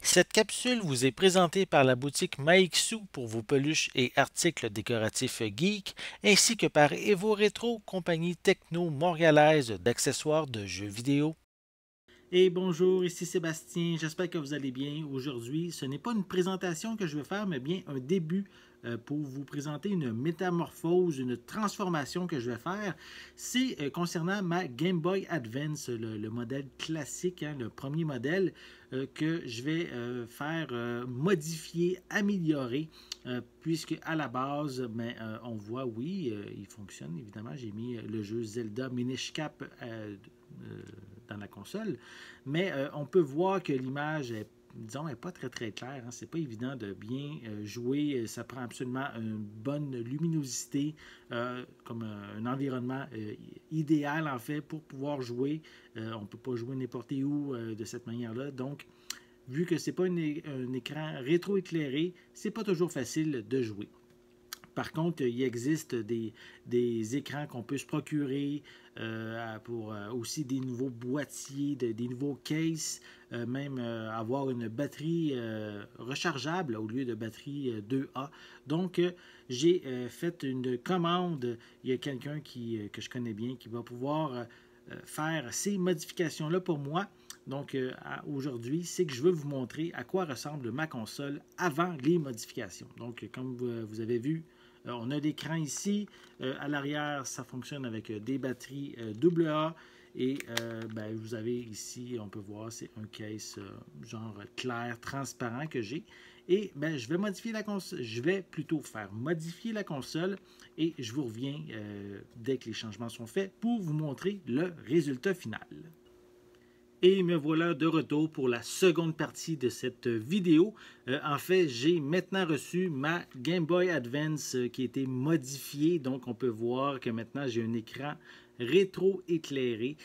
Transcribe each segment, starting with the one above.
Cette capsule vous est présentée par la boutique Maixu pour vos peluches et articles décoratifs geek, ainsi que par Evo Retro, compagnie techno montréalaise d'accessoires de jeux vidéo. Et bonjour, ici Sébastien, j'espère que vous allez bien. Aujourd'hui, ce n'est pas une présentation que je vais faire, mais bien un début pour vous présenter une métamorphose, une transformation que je vais faire. C'est concernant ma Game Boy Advance, le modèle classique, hein, le premier modèle que je vais faire modifier, améliorer, puisque à la base, on voit, oui, il fonctionne évidemment. J'ai mis le jeu Zelda Minish Cap dans la console. Mais on peut voir que l'image est, disons, est pas très très claire. Hein. C'est pas évident de bien jouer. Ça prend absolument une bonne luminosité, comme un environnement idéal en fait pour pouvoir jouer. On peut pas jouer n'importe où de cette manière-là. Donc, vu que c'est pas un écran rétroéclairé, c'est pas toujours facile de jouer. Par contre, il existe des écrans qu'on peut se procurer pour aussi des nouveaux boîtiers, des nouveaux cases, même avoir une batterie rechargeable au lieu de batterie 2A. Donc, j'ai fait une commande. Il y a quelqu'un que je connais bien qui va pouvoir faire ces modifications-là pour moi. Donc, aujourd'hui, c'est que je veux vous montrer à quoi ressemble ma console avant les modifications. Donc, comme vous avez vu, on a l'écran ici. À l'arrière, ça fonctionne avec des batteries AA. Et vous avez ici, on peut voir, c'est un case genre clair, transparent que j'ai. Et je vais modifier la console. Je vais plutôt faire modifier la console et je vous reviens dès que les changements sont faits pour vous montrer le résultat final. Et me voilà de retour pour la seconde partie de cette vidéo. En fait, j'ai maintenant reçu ma Game Boy Advance qui a été modifiée. Donc, on peut voir que maintenant, j'ai un écran rétro-éclairé.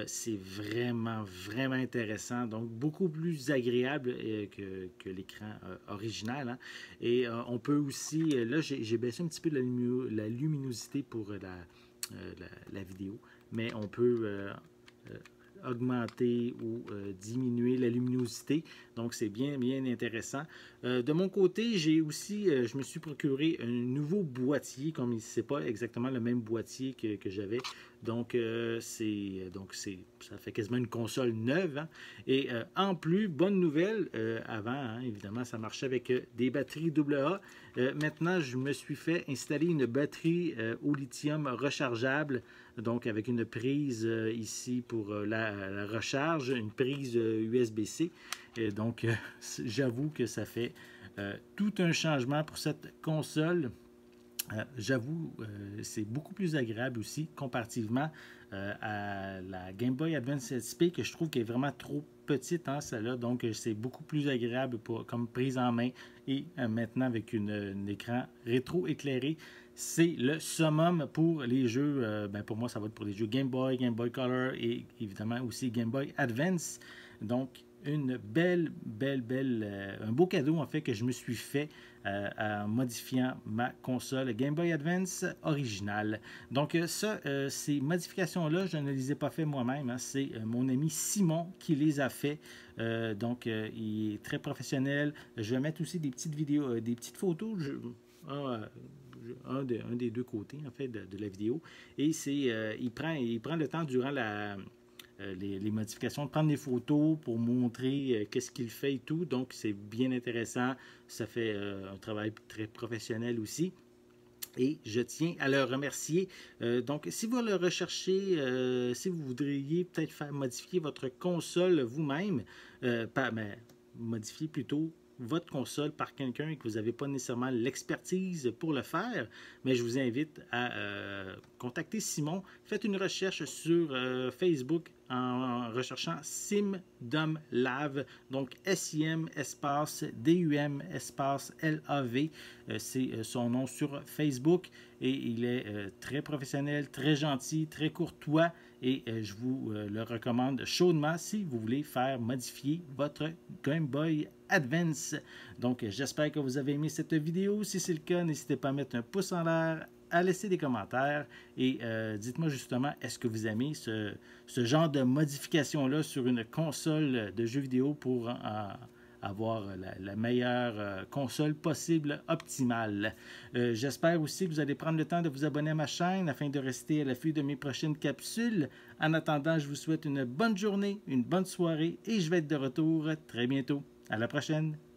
C'est vraiment, vraiment intéressant. Donc, beaucoup plus agréable que l'écran original. Hein. Et on peut aussi, là, j'ai baissé un petit peu la luminosité pour la vidéo. Mais on peut augmenter ou diminuer la luminosité. Donc, c'est bien, bien intéressant. De mon côté, j'ai aussi, je me suis procuré un nouveau boîtier, comme ce n'est pas exactement le même boîtier que j'avais. Donc, ça fait quasiment une console neuve. Hein. Et en plus, bonne nouvelle, avant, hein, évidemment, ça marchait avec des batteries AA. Maintenant, je me suis fait installer une batterie au lithium rechargeable, donc avec une prise ici pour la recharge, une prise USB-C. Et donc, j'avoue que ça fait tout un changement pour cette console. J'avoue, c'est beaucoup plus agréable aussi comparativement à la Game Boy Advance SP que je trouve qu'elle est vraiment trop petite, hein, celle-là. Donc, c'est beaucoup plus agréable comme prise en main. Et maintenant, avec un écran rétro-éclairé, c'est le summum pour les jeux. Pour moi, ça va être pour les jeux Game Boy, Game Boy Color et évidemment aussi Game Boy Advance. Donc, une un beau cadeau en fait que je me suis fait en modifiant ma console Game Boy Advance originale. Donc ces modifications-là, je ne les ai pas fait moi-même. Hein. C'est mon ami Simon qui les a fait. Il est très professionnel. Je vais mettre aussi des petites vidéos, des petites photos. Un des deux côtés en fait de la vidéo. Et il prend le temps durant les modifications, de prendre des photos pour montrer qu'est-ce qu'il fait et tout. Donc, c'est bien intéressant. Ça fait un travail très professionnel aussi. Et je tiens à le remercier. Donc, si vous le recherchez, si vous voudriez peut-être faire modifier votre console vous-même, modifier plutôt votre console par quelqu'un et que vous n'avez pas nécessairement l'expertise pour le faire, mais je vous invite à contacter Simon. Faites une recherche sur Facebook en recherchant SimDumLav, donc SIM espace DUM espace LAV. C'est son nom sur Facebook et il est très professionnel, très gentil, très courtois et je vous le recommande chaudement si vous voulez faire modifier votre Game Boy Advance. Donc, j'espère que vous avez aimé cette vidéo. Si c'est le cas, n'hésitez pas à mettre un pouce en l'air, à laisser des commentaires et dites-moi justement, est-ce que vous aimez ce genre de modification-là sur une console de jeux vidéo pour avoir la meilleure console possible, optimale. J'espère aussi que vous allez prendre le temps de vous abonner à ma chaîne afin de rester à l'affût de mes prochaines capsules. En attendant, je vous souhaite une bonne journée, une bonne soirée et je vais être de retour très bientôt. À la prochaine!